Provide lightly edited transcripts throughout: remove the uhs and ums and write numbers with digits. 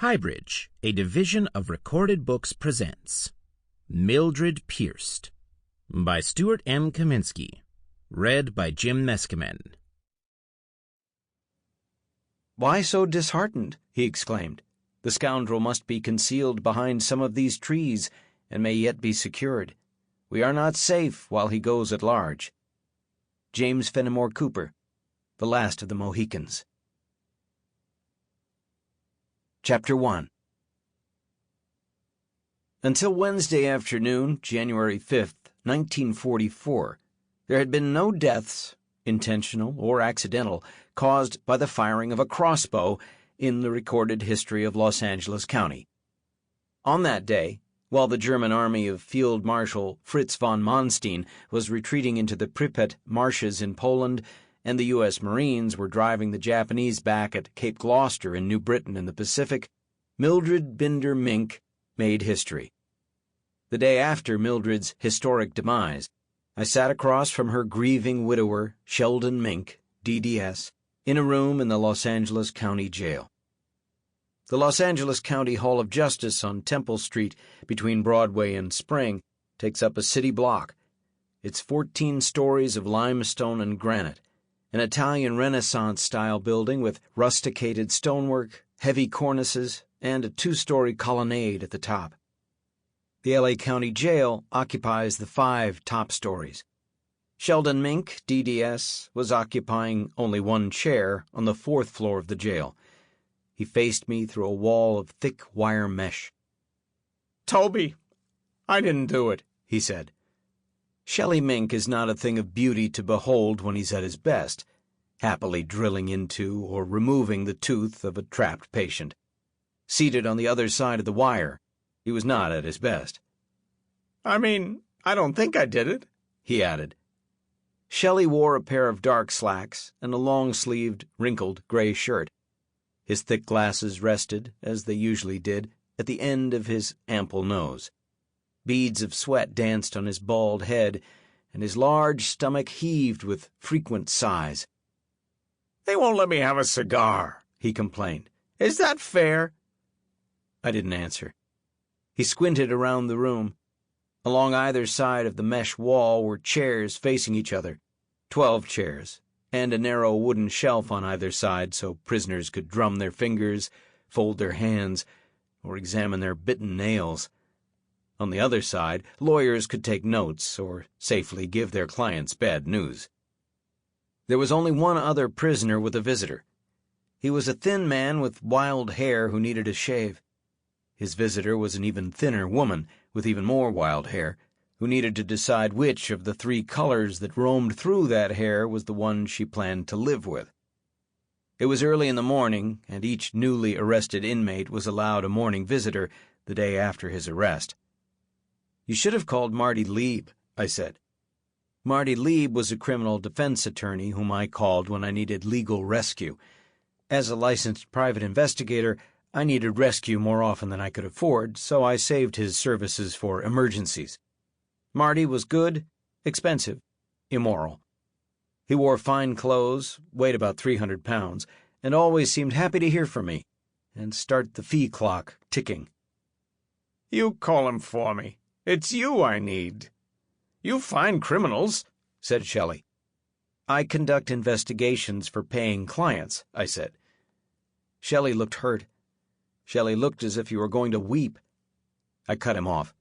HighBridge, a division of Recorded Books, presents Mildred Pierced by Stuart M. Kaminsky, read by Jim Meskimen. "Why so disheartened?" he exclaimed. "The scoundrel must be concealed behind some of these trees, and may yet be secured. We are not safe while he goes at large." James Fenimore Cooper, The Last of the Mohicans. Chapter 1. Until Wednesday afternoon, January 5th, 1944, there had been no deaths, intentional or accidental, caused by the firing of a crossbow in the recorded history of Los Angeles County. On that day, while the German army of Field Marshal Fritz von Manstein was retreating into the Pripyat marshes in Poland, and the U.S. Marines were driving the Japanese back at Cape Gloucester in New Britain in the Pacific, Mildred Minck made history. The day after Mildred's historic demise, I sat across from her grieving widower, Sheldon Minck, DDS, in a room in the Los Angeles County Jail. The Los Angeles County Hall of Justice on Temple Street between Broadway and Spring takes up a city block. It's 14 stories of limestone and granite, an Italian Renaissance-style building with rusticated stonework, heavy cornices, and a 2-story colonnade at the top. The L.A. County Jail occupies the 5 top stories. Sheldon Minck, DDS, was occupying only one chair on the 4th floor of the jail. He faced me through a wall of thick wire mesh. "Toby, I didn't do it," he said. Shelley Minck is not a thing of beauty to behold when he's at his best, happily drilling into or removing the tooth of a trapped patient. Seated on the other side of the wire, he was not at his best. "I don't think I did it," he added. Shelley wore a pair of dark slacks and a long-sleeved, wrinkled gray shirt. His thick glasses rested, as they usually did, at the end of his ample nose. Beads of sweat danced on his bald head, and his large stomach heaved with frequent sighs. "They won't let me have a cigar," he complained. "Is that fair?" I didn't answer. He squinted around the room. Along either side of the mesh wall were chairs facing each other, 12 chairs, and a narrow wooden shelf on either side so prisoners could drum their fingers, fold their hands, or examine their bitten nails. On the other side, lawyers could take notes or safely give their clients bad news. There was only one other prisoner with a visitor. He was a thin man with wild hair who needed a shave. His visitor was an even thinner woman with even more wild hair, who needed to decide which of the 3 colors that roamed through that hair was the one she planned to live with. It was early in the morning, and each newly arrested inmate was allowed a morning visitor the day after his arrest. "You should have called Marty Lieb," I said. Marty Lieb was a criminal defense attorney whom I called when I needed legal rescue. As a licensed private investigator, I needed rescue more often than I could afford, so I saved his services for emergencies. Marty was good, expensive, immoral. He wore fine clothes, weighed about 300 pounds, and always seemed happy to hear from me and start the fee clock ticking. "You call him for me. It's you I need." "You find criminals," said Shelley. "I conduct investigations for paying clients," I said. Shelley looked hurt. Shelley looked as if he were going to weep. I cut him off.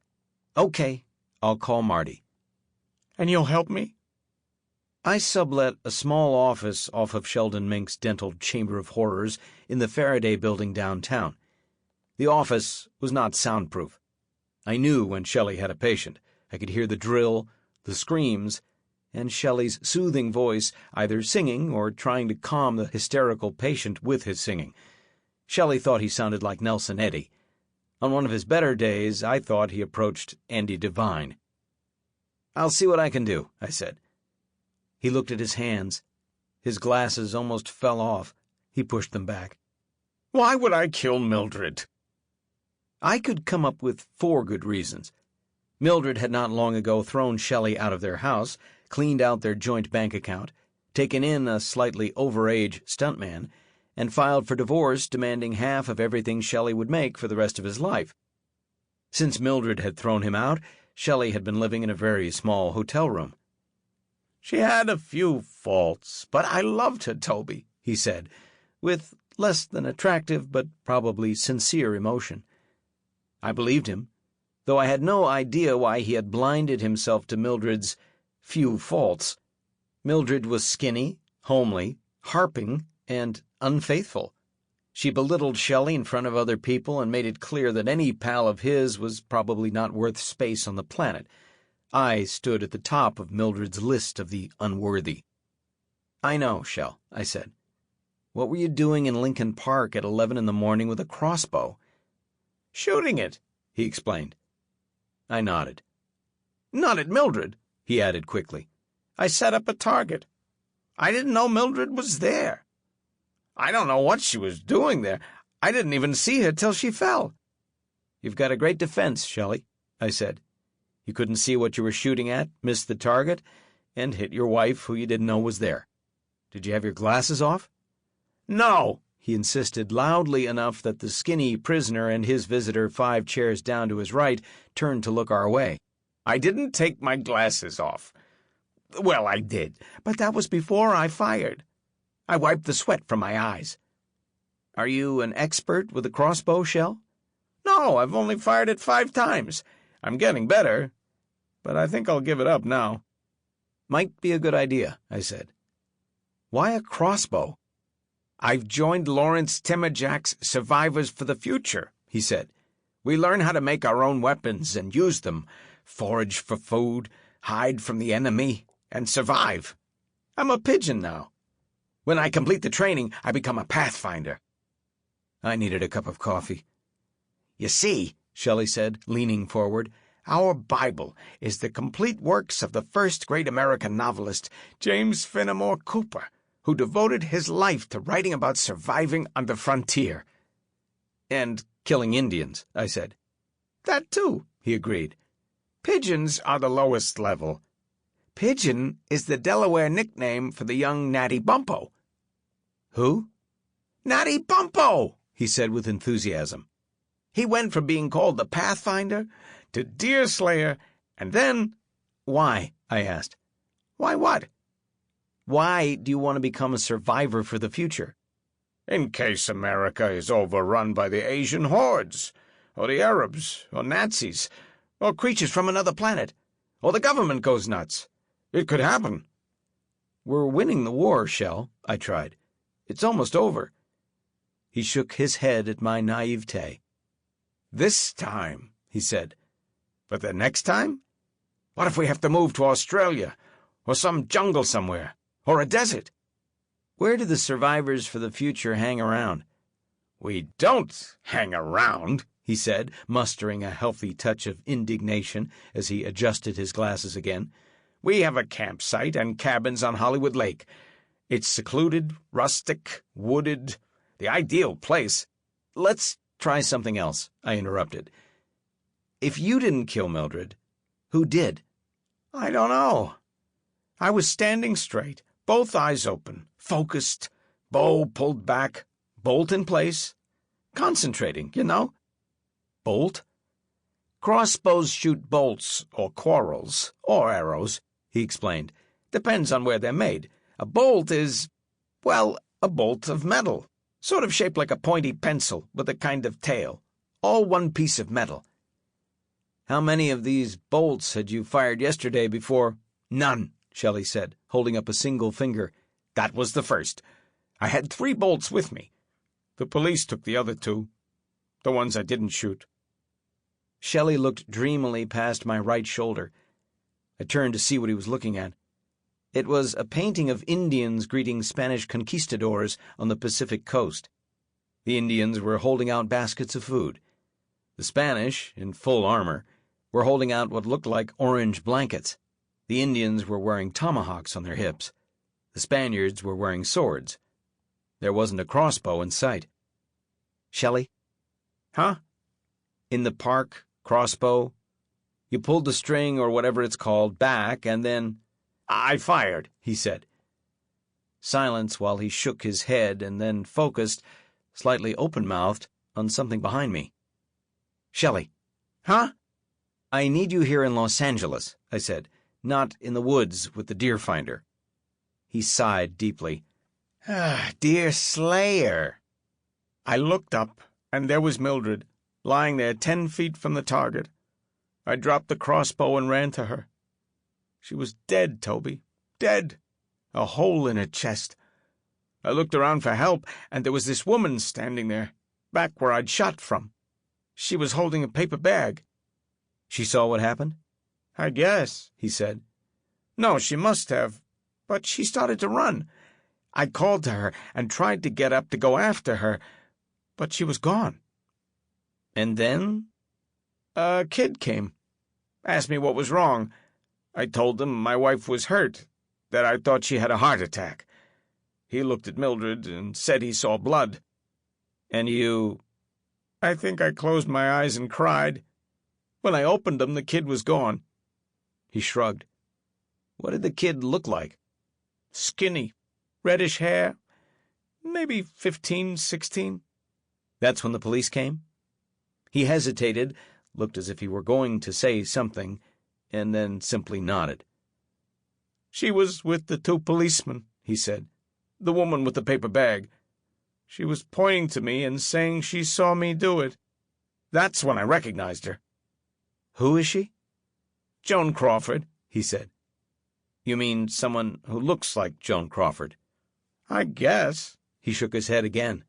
"Okay, I'll call Marty." "And you'll help me?" I sublet a small office off of Sheldon Minck's dental chamber of horrors in the Faraday building downtown. The office was not soundproof. I knew when Shelley had a patient. I could hear the drill, the screams, and Shelley's soothing voice either singing or trying to calm the hysterical patient with his singing. Shelley thought he sounded like Nelson Eddy. On one of his better days, I thought he approached Andy Devine. "I'll see what I can do," I said. He looked at his hands. His glasses almost fell off. He pushed them back. "Why would I kill Mildred?" I could come up with 4 good reasons. Mildred had not long ago thrown Shelley out of their house, cleaned out their joint bank account, taken in a slightly overage stuntman, and filed for divorce, demanding half of everything Shelley would make for the rest of his life. Since Mildred had thrown him out, Shelley had been living in a very small hotel room. "She had a few faults, but I loved her, Toby," he said, with less than attractive but probably sincere emotion. I believed him, though I had no idea why he had blinded himself to Mildred's few faults. Mildred was skinny, homely, harping, and unfaithful. She belittled Shelley in front of other people and made it clear that any pal of his was probably not worth space on the planet. I stood at the top of Mildred's list of the unworthy. "I know, Shell," I said. "What were you doing in Lincoln Park at 11 in the morning with a crossbow?" "Shooting it," he explained. I nodded. "Not at Mildred," he added quickly. "I set up a target. I didn't know Mildred was there. I don't know what she was doing there. I didn't even see her till she fell." "You've got a great defense, Shelley," I said. "You couldn't see what you were shooting at, missed the target, and hit your wife, who you didn't know was there. Did you have your glasses off?" "No," he insisted loudly enough that the skinny prisoner and his visitor 5 chairs down to his right turned to look our way. "I didn't take my glasses off. Well, I did, but that was before I fired. I wiped the sweat from my eyes." "Are you an expert with a crossbow, Shell?" "No, I've only fired it 5 times. I'm getting better, but I think I'll give it up now." "Might be a good idea," I said. "Why a crossbow?" "I've joined Lawrence Timmerjack's Survivors for the Future," he said. "We learn how to make our own weapons and use them, forage for food, hide from the enemy, and survive. I'm a pigeon now. When I complete the training, I become a pathfinder." I needed a cup of coffee. "You see," Shelley said, leaning forward, "our Bible is the complete works of the first great American novelist, James Fenimore Cooper, who devoted his life to writing about surviving on the frontier." "And killing Indians," I said. "That too," he agreed. "Pigeons are the lowest level. Pigeon is the Delaware nickname for the young Natty Bumppo." "Who?" "Natty Bumppo," he said with enthusiasm. "He went from being called the Pathfinder to Deerslayer, and then—" "Why?" I asked. "Why what?" "Why do you want to become a survivor for the future?" "In case America is overrun by the Asian hordes, or the Arabs, or Nazis, or creatures from another planet, or the government goes nuts. It could happen." "We're winning the war, Shell," I tried. "It's almost over." He shook his head at my naivete. "This time," he said. "But the next time? What if we have to move to Australia, or some jungle somewhere, or a desert?" "Where do the survivors for the future hang around?" "We don't hang around," he said, mustering a healthy touch of indignation as he adjusted his glasses again. "We have a campsite and cabins on Hollywood Lake. It's secluded, rustic, wooded, the ideal place." "Let's try something else," I interrupted. "If you didn't kill Mildred, who did?" "I don't know. I was standing straight, both eyes open, focused, bow pulled back, bolt in place, concentrating, you know." "Bolt?" "Crossbows shoot bolts, or quarrels, or arrows," he explained. "Depends on where they're made. A bolt is, well, a bolt of metal, sort of shaped like a pointy pencil with a kind of tail, all one piece of metal." "How many of these bolts had you fired yesterday before—" "None," Shelley said, holding up a single finger. "That was the first. I had 3 bolts with me. The police took the other 2, the ones I didn't shoot." Shelley looked dreamily past my right shoulder. I turned to see what he was looking at. It was a painting of Indians greeting Spanish conquistadors on the Pacific coast. The Indians were holding out baskets of food. The Spanish, in full armor, were holding out what looked like orange blankets. The Indians were wearing tomahawks on their hips. The Spaniards were wearing swords. There wasn't a crossbow in sight. "Shelley?" "Huh?" "In the park, crossbow. You pulled the string, or whatever it's called, back, and then—" "I fired," he said. Silence while he shook his head and then focused, slightly open-mouthed, on something behind me. "Shelley." "Huh?" "I need you here in Los Angeles," I said, "not in the woods with the deer finder." He sighed deeply. "Deer slayer." I looked up, and there was Mildred, lying there 10 feet from the target. I dropped the crossbow and ran to her. She was dead, Toby. Dead. A hole in her chest. I looked around for help, and there was this woman standing there, back where I'd shot from. She was holding a paper bag. "She saw what happened?" "I guess," he said. "No, she must have. But she started to run. I called to her and tried to get up to go after her, but she was gone." "And then?" "A kid came. Asked me what was wrong. I told him my wife was hurt, that I thought she had a heart attack. He looked at Mildred and said he saw blood." "And you—" "I think I closed my eyes and cried. When I opened them, the kid was gone." He shrugged. "What did the kid look like?" "Skinny. Reddish hair. Maybe 15, 16. "That's when the police came?" He hesitated, looked as if he were going to say something, and then simply nodded. "She was with the 2 policemen," he said. "The woman with the paper bag. She was pointing to me and saying she saw me do it. That's when I recognized her." "Who is she?" "Joan Crawford," he said. "You mean someone who looks like Joan Crawford?" "I guess." He shook his head again.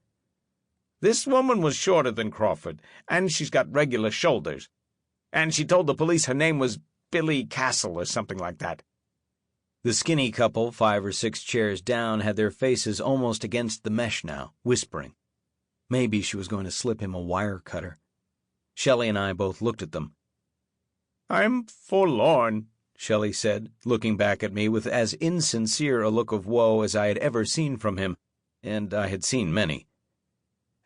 "This woman was shorter than Crawford, and she's got regular shoulders. And she told the police her name was Billy Castle or something like that." The skinny couple 5 or 6 chairs down had their faces almost against the mesh now, whispering. Maybe she was going to slip him a wire cutter. Shelley and I both looked at them. "I'm forlorn," Shelley said, looking back at me with as insincere a look of woe as I had ever seen from him, and I had seen many.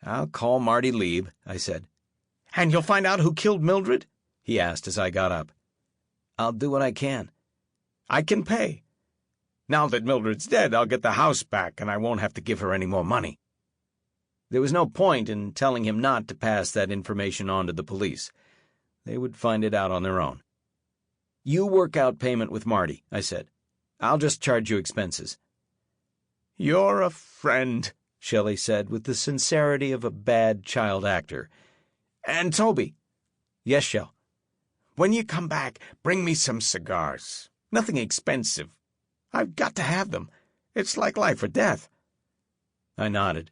"I'll call Marty Lieb," I said. "And you'll find out who killed Mildred?" he asked as I got up. "I'll do what I can." "I can pay. Now that Mildred's dead, I'll get the house back, and I won't have to give her any more money." There was no point in telling him not to pass that information on to the police. They would find it out on their own. "You work out payment with Marty," I said. "I'll just charge you expenses." "You're a friend," Shelley said with the sincerity of a bad child actor. "And Toby." "Yes, Shell." "When you come back, bring me some cigars. Nothing expensive. I've got to have them. It's like life or death." I nodded.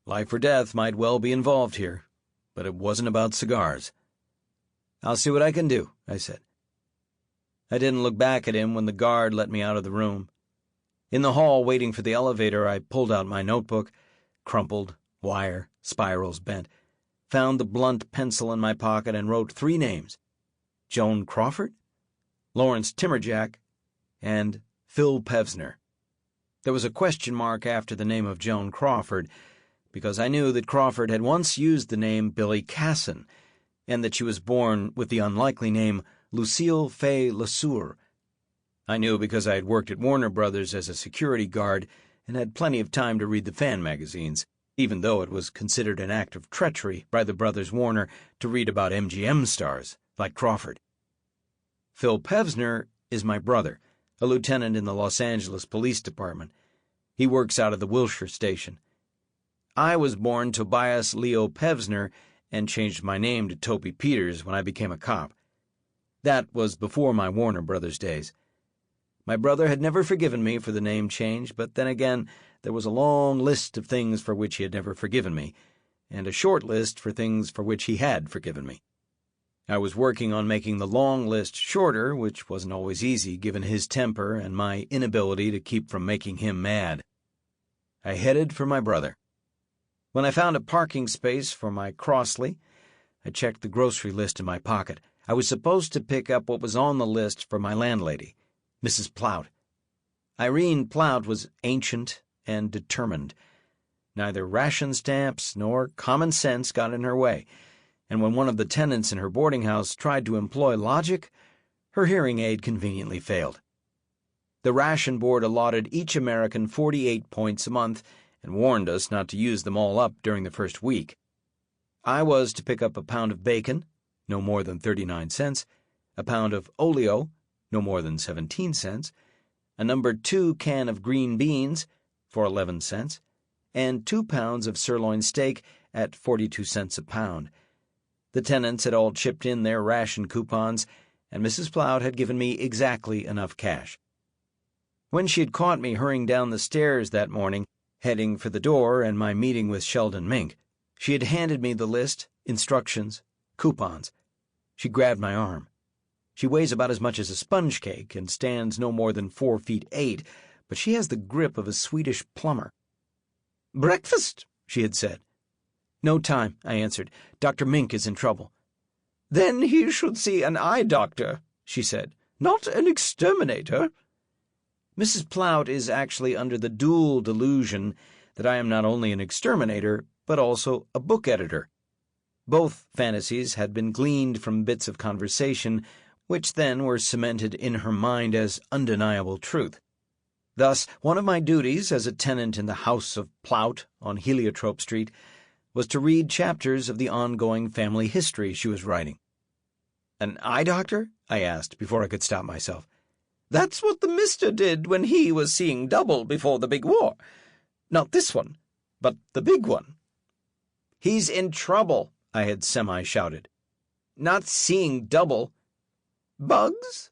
Life or death might well be involved here, but it wasn't about cigars. "I'll see what I can do," I said. I didn't look back at him when the guard let me out of the room. In the hall, waiting for the elevator, I pulled out my notebook, crumpled, wire, spirals bent, found the blunt pencil in my pocket and wrote 3 names: Joan Crawford, Lawrence Timmerjack, and Phil Pevsner. There was a question mark after the name of Joan Crawford, because I knew that Crawford had once used the name Billy Casson, and that she was born with the unlikely name Lucille Fay LeSueur. I knew because I had worked at Warner Brothers as a security guard and had plenty of time to read the fan magazines, even though it was considered an act of treachery by the brothers Warner to read about MGM stars like Crawford. Phil Pevsner is my brother, a lieutenant in the Los Angeles Police Department. He works out of the Wilshire station. I was born Tobias Leo Pevsner and changed my name to Toby Peters when I became a cop. That was before my Warner Brothers days. My brother had never forgiven me for the name change, but then again, there was a long list of things for which he had never forgiven me, and a short list for things for which he had forgiven me. I was working on making the long list shorter, which wasn't always easy given his temper and my inability to keep from making him mad. I headed for my brother. When I found a parking space for my Crossley, I checked the grocery list in my pocket. I was supposed to pick up what was on the list for my landlady, Mrs. Plout. Irene Plout was ancient and determined. Neither ration stamps nor common sense got in her way, and when one of the tenants in her boarding house tried to employ logic, her hearing aid conveniently failed. The ration board allotted each American 48 points a month and warned us not to use them all up during the first week. I was to pick up a pound of bacon, no more than 39 cents, a pound of oleo, no more than 17 cents, a number 2 can of green beans for 11 cents, and 2 pounds of sirloin steak at 42 cents a pound. The tenants had all chipped in their ration coupons, and Mrs. Plout had given me exactly enough cash. When she had caught me hurrying down the stairs that morning, heading for the door and my meeting with Sheldon Minck, she had handed me the list, instructions, coupons. She grabbed my arm. She weighs about as much as a sponge cake and stands no more than 4 feet 8, but she has the grip of a Swedish plumber. "Breakfast," she had said. "No time," I answered. "Dr. Minck is in trouble." "Then he should see an eye doctor," she said, "not an exterminator." Mrs. Plout is actually under the dual delusion that I am not only an exterminator, but also a book editor. Both fantasies had been gleaned from bits of conversation, which then were cemented in her mind as undeniable truth. Thus, one of my duties as a tenant in the House of Plout on Heliotrope Street was to read chapters of the ongoing family history she was writing. "An eye doctor?" I asked before I could stop myself. "That's what the mister did when he was seeing double before the big war. Not this one, but the big one." "He's in trouble," I had semi-shouted. "Not seeing double." "Bugs?"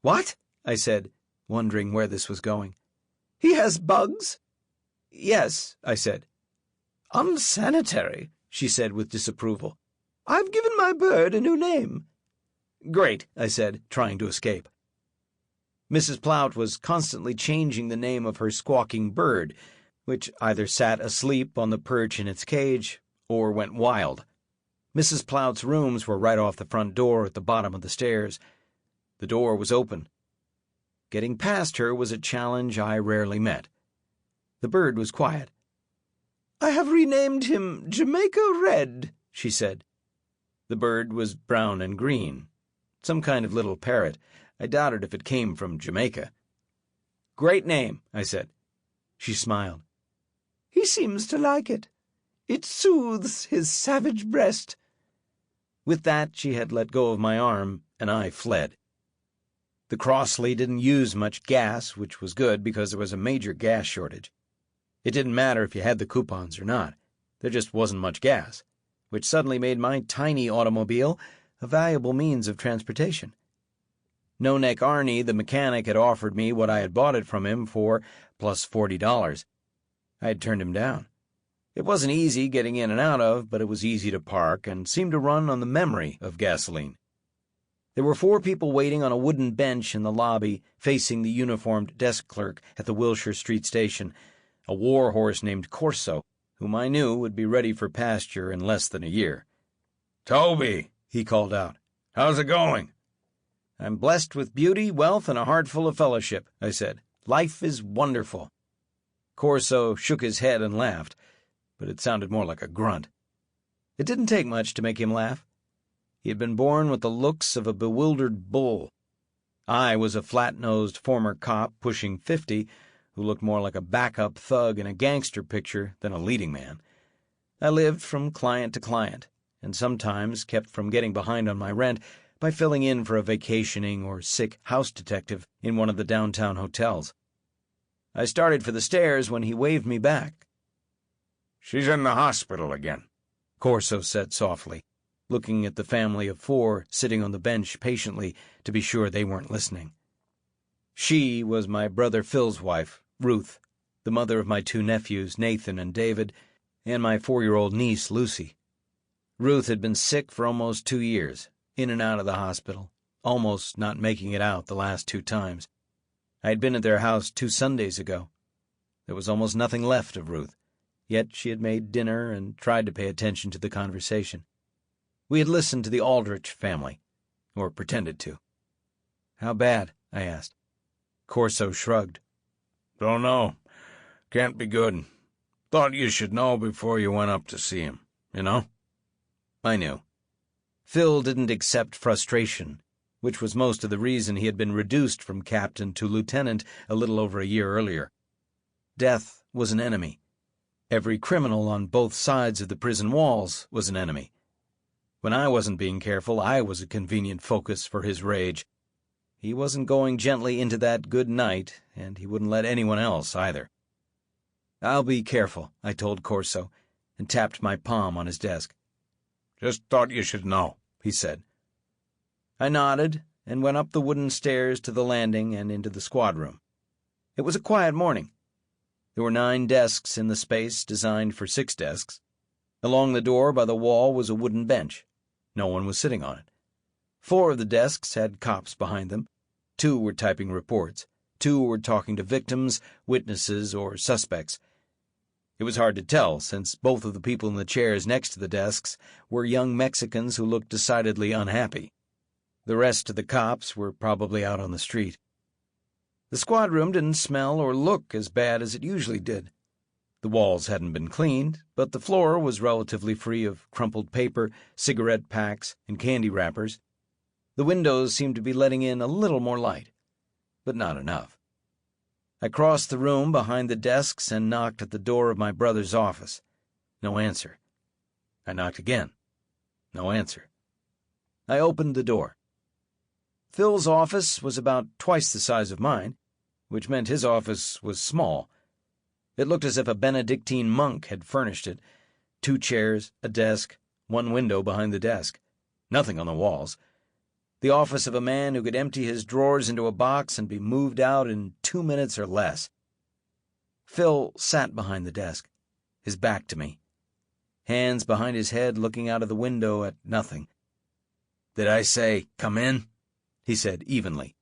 "What?" I said, wondering where this was going. "He has bugs?" "Yes," I said. "Unsanitary," she said with disapproval. "I've given my bird a new name." "Great," I said, trying to escape. Mrs. Plout was constantly changing the name of her squawking bird, which either sat asleep on the perch in its cage or went wild. Mrs. Plout's rooms were right off the front door at the bottom of the stairs. The door was open. Getting past her was a challenge I rarely met. The bird was quiet. "I have renamed him Jamaica Red," she said. The bird was brown and green, some kind of little parrot. I doubted if it came from Jamaica. "Great name," I said. She smiled. "He seems to like it. It soothes his savage breast." With that, she had let go of my arm, and I fled. The Crossley didn't use much gas, which was good because there was a major gas shortage. It didn't matter if you had the coupons or not. There just wasn't much gas, which suddenly made my tiny automobile a valuable means of transportation. No-Neck Arnie, the mechanic, had offered me what I had bought it from him for, plus $40. I had turned him down. It wasn't easy getting in and out of, but it was easy to park and seemed to run on the memory of gasoline. There were 4 people waiting on a wooden bench in the lobby facing the uniformed desk clerk at the Wilshire Street station, a war horse named Corso, whom I knew would be ready for pasture in less than a year. "Toby," he called out. "how's it going?" "I'm blessed with beauty, wealth, and a heart full of fellowship," I said. "Life is wonderful." Corso shook his head and laughed, but it sounded more like a grunt. It didn't take much to make him laugh. He had been born with the looks of a bewildered bull. I was a flat-nosed former cop pushing 50, who looked more like a backup thug in a gangster picture than a leading man. I lived from client to client, and sometimes kept from getting behind on my rent by filling in for a vacationing or sick house detective in one of the downtown hotels. I started for the stairs when he waved me back. "She's in the hospital again," Corso said softly, looking at the family of 4 sitting on the bench patiently to be sure they weren't listening. She was my brother Phil's wife, Ruth, the mother of my 2 nephews, Nathan and David, and my 4-year-old niece, Lucy. Ruth had been sick for almost 2 years, in and out of the hospital, almost not making it out the last 2 times. I had been at their house 2 Sundays ago. There was almost nothing left of Ruth, yet she had made dinner and tried to pay attention to the conversation. We had listened to the Aldrich family, or pretended to. "How bad?" I asked. Corso shrugged. "Don't know. Can't be good. Thought you should know before you went up to see him, you know?" I knew. Phil didn't accept frustration. which was most of the reason he had been reduced from captain to lieutenant a little over a year earlier. Death was an enemy. Every criminal on both sides of the prison walls was an enemy. When I wasn't being careful, I was a convenient focus for his rage. He wasn't going gently into that good night, and he wouldn't let anyone else either. "I'll be careful," I told Corso, and tapped my palm on his desk. "Just thought you should know," he said. I nodded and went up the wooden stairs to the landing and into the squad room. It was a quiet morning. There were 9 desks in the space designed for 6 desks. Along the door by the wall was a wooden bench. No one was sitting on it. 4 of the desks had cops behind them. 2 were typing reports. 2 were talking to victims, witnesses, or suspects. It was hard to tell, since both of the people in the chairs next to the desks were young Mexicans who looked decidedly unhappy. The rest of the cops were probably out on the street. The squad room didn't smell or look as bad as it usually did. The walls hadn't been cleaned, but the floor was relatively free of crumpled paper, cigarette packs, and candy wrappers. The windows seemed to be letting in a little more light, but not enough. I crossed the room behind the desks and knocked at the door of my brother's office. No answer. I knocked again. No answer. I opened the door. Phil's office was about twice the size of mine, which meant his office was small. It looked as if a Benedictine monk had furnished it. 2 chairs, a desk, 1 window behind the desk. Nothing on the walls. The office of a man who could empty his drawers into a box and be moved out in 2 minutes or less. Phil sat behind the desk, his back to me, hands behind his head looking out of the window at nothing. "Did I say, come in?" he said evenly.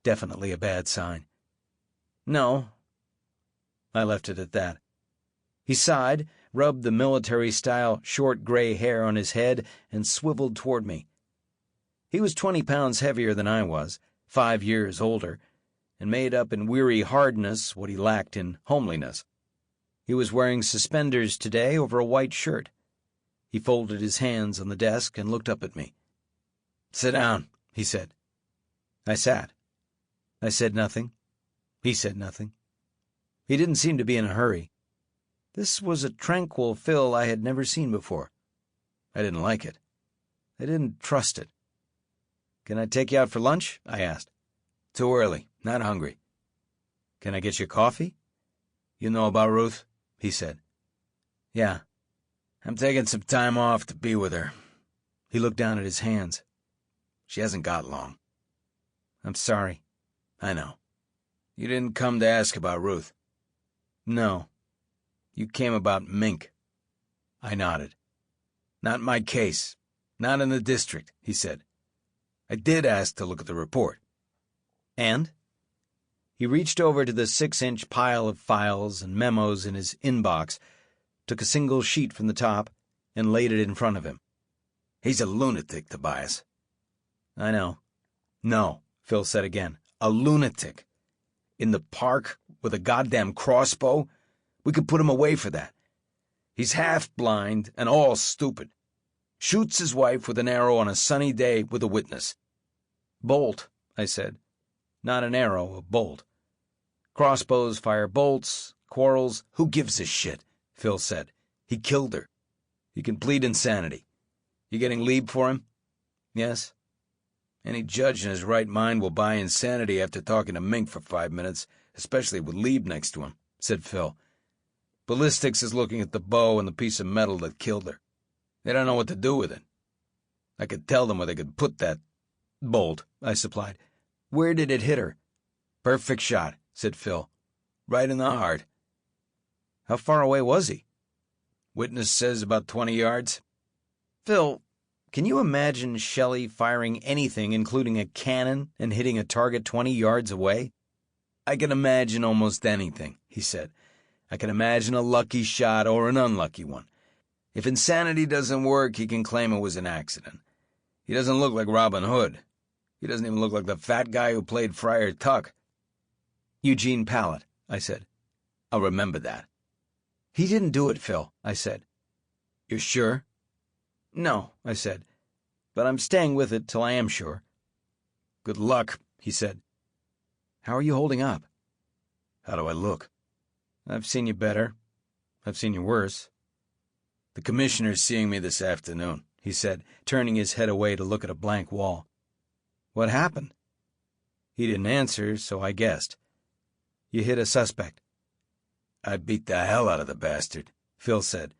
Definitely a bad sign. "No." I left it at that. He sighed, rubbed the military-style short gray hair on his head, and swiveled toward me. He was 20 pounds heavier than I was, 5 years older, and made up in weary hardness what he lacked in homeliness. He was wearing suspenders today over a white shirt. He folded his hands on the desk and looked up at me. "Sit down," he said. I sat. I said nothing. He said nothing. He didn't seem to be in a hurry. This was a tranquil Phil I had never seen before. I didn't like it. I didn't trust it. "Can I take you out for lunch?" I asked. "Too early. Not hungry." "Can I get you coffee?" "You know about Ruth?" he said. "Yeah. I'm taking some time off to be with her." He looked down at his hands. "She hasn't got long." "I'm sorry." "I know. You didn't come to ask about Ruth?" "No." "You came about Minck." I nodded. "Not my case. Not in the district," he said. "I did ask to look at the report." "And?" He reached over to the 6-inch pile of files and memos in his inbox, took a single sheet from the top, and laid it in front of him. "He's a lunatic, Tobias." "I know." "No," Phil said again. "A lunatic. In the park with a goddamn crossbow? We could put him away for that. He's half-blind and all stupid. Shoots his wife with an arrow on a sunny day with a witness." "Bolt," I said. "Not an arrow, a bolt. Crossbows fire bolts, quarrels—" "Who gives a shit?" Phil said. "He killed her. He can plead insanity. You getting leave for him?" "Yes." "Any judge in his right mind will buy insanity after talking to Minck for 5 minutes, especially with Lieb next to him," said Phil. "Ballistics is looking at the bow and the piece of metal that killed her. They don't know what to do with it. I could tell them where they could put that." "Bolt," I supplied. "Where did it hit her?" "Perfect shot," said Phil. "Right in the heart." "How far away was he?" "Witness says about 20 yards. "Phil, can you imagine Shelley firing anything, including a cannon, and hitting a target 20 yards away?" "I can imagine almost anything," he said. "I can imagine a lucky shot or an unlucky one. If insanity doesn't work, he can claim it was an accident. He doesn't look like Robin Hood. He doesn't even look like the fat guy who played Friar Tuck." "Eugene Pallett," I said. "I'll remember that." "He didn't do it, Phil," I said. "You're sure?" "No," I said, "but I'm staying with it till I am sure." "Good luck," he said. "How are you holding up?" "How do I look?" "I've seen you better. I've seen you worse." "The commissioner's seeing me this afternoon," he said, turning his head away to look at a blank wall. "What happened?" He didn't answer, so I guessed. "You hit a suspect." "I beat the hell out of the bastard," Phil said.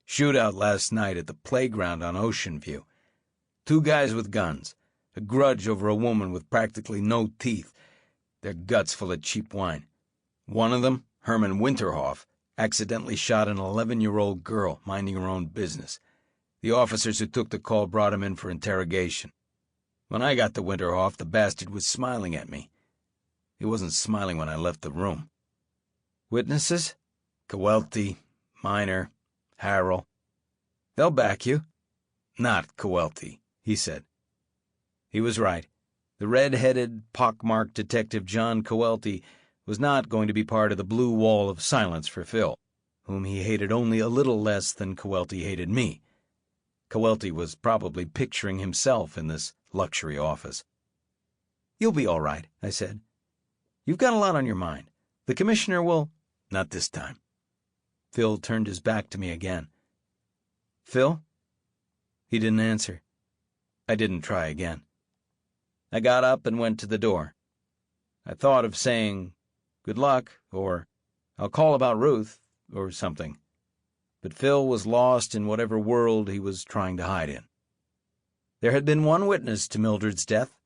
"Shootout last night at the playground on Ocean View. 2 guys with guns, a grudge over a woman with practically no teeth, their guts full of cheap wine. One of them, Herman Winterhoff, accidentally shot an 11-year-old girl minding her own business. The officers who took the call brought him in for interrogation. When I got to Winterhoff, the bastard was smiling at me. He wasn't smiling when I left the room." "Witnesses?" "Coelty, Miner, Harrell. "They'll back you." "Not Coelty," he said. He was right. The red-headed, pock-marked detective John Coelty was not going to be part of the blue wall of silence for Phil, whom he hated only a little less than Coelty hated me. Coelty was probably picturing himself in this luxury office. "You'll be all right," I said. "You've got a lot on your mind. The commissioner will—" "Not this time." Phil turned his back to me again. "Phil?" He didn't answer. I didn't try again. I got up and went to the door. I thought of saying, "Good luck," or "I'll call about Ruth," or something. But Phil was lost in whatever world he was trying to hide in. There had been one witness to Mildred's death.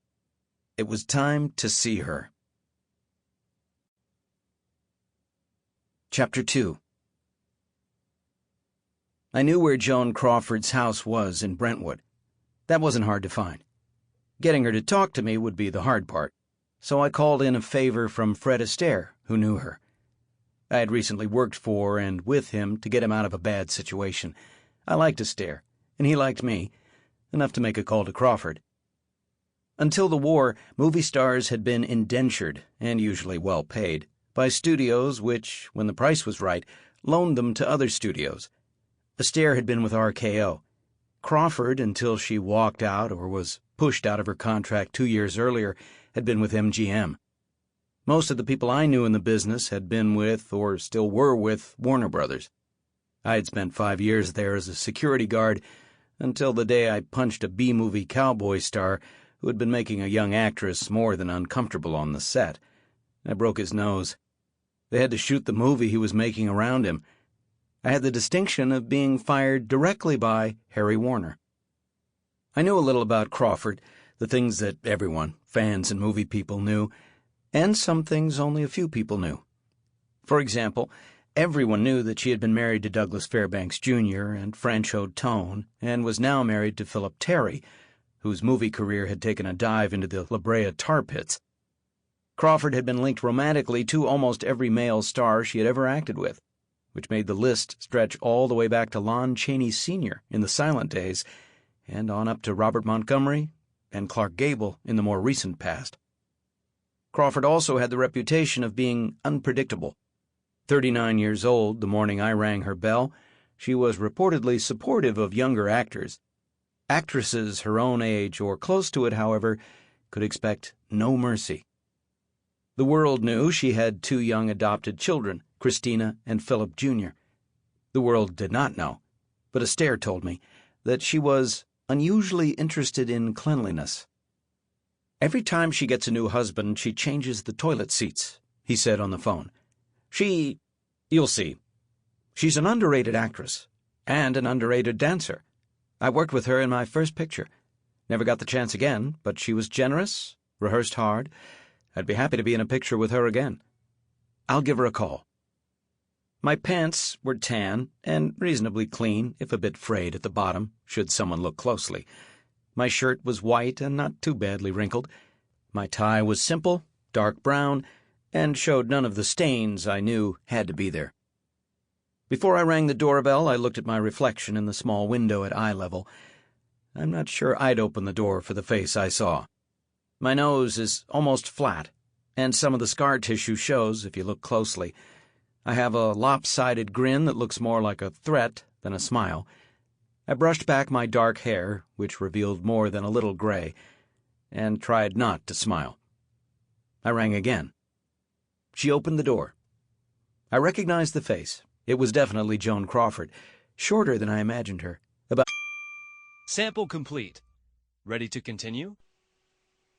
It was time to see her. Chapter 2. I knew where Joan Crawford's house was in Brentwood. That wasn't hard to find. Getting her to talk to me would be the hard part, so I called in a favor from Fred Astaire, who knew her. I had recently worked for and with him to get him out of a bad situation. I liked Astaire, and he liked me, enough to make a call to Crawford. Until the war, movie stars had been indentured, and usually well paid, by studios which, when the price was right, loaned them to other studios. Astaire had been with RKO. Crawford, until she walked out or was pushed out of her contract 2 years earlier, had been with MGM. Most of the people I knew in the business had been with, or still were with, Warner Brothers. I had spent 5 years there as a security guard until the day I punched a B-movie cowboy star who had been making a young actress more than uncomfortable on the set. I broke his nose. They had to shoot the movie he was making around him. I had the distinction of being fired directly by Harry Warner. I knew a little about Crawford, the things that everyone, fans and movie people, knew, and some things only a few people knew. For example, everyone knew that she had been married to Douglas Fairbanks Jr. and Franchot Tone, and was now married to Philip Terry, whose movie career had taken a dive into the La Brea tar pits. Crawford had been linked romantically to almost every male star she had ever acted with, which made the list stretch all the way back to Lon Chaney Sr. in the silent days, and on up to Robert Montgomery and Clark Gable in the more recent past. Crawford also had the reputation of being unpredictable. 39 years old the morning I rang her bell, she was reportedly supportive of younger actors. Actresses her own age or close to it, however, could expect no mercy. The world knew she had 2 young adopted children, Christina and Philip Jr. The world did not know, but Astaire told me, that she was unusually interested in cleanliness. "Every time she gets a new husband, she changes the toilet seats," he said on the phone. You'll see. She's an underrated actress, and an underrated dancer. I worked with her in my first picture. Never got the chance again, but she was generous, rehearsed hard. I'd be happy to be in a picture with her again. I'll give her a call." My pants were tan and reasonably clean, if a bit frayed at the bottom, should someone look closely. My shirt was white and not too badly wrinkled. My tie was simple, dark brown, and showed none of the stains I knew had to be there. Before I rang the doorbell, I looked at my reflection in the small window at eye level. I'm not sure I'd open the door for the face I saw. My nose is almost flat, and some of the scar tissue shows if you look closely. I have a lopsided grin that looks more like a threat than a smile. I brushed back my dark hair, which revealed more than a little gray, and tried not to smile. I rang again. She opened the door. I recognized the face. It was definitely Joan Crawford, shorter than I imagined her. Sample complete. Ready to continue?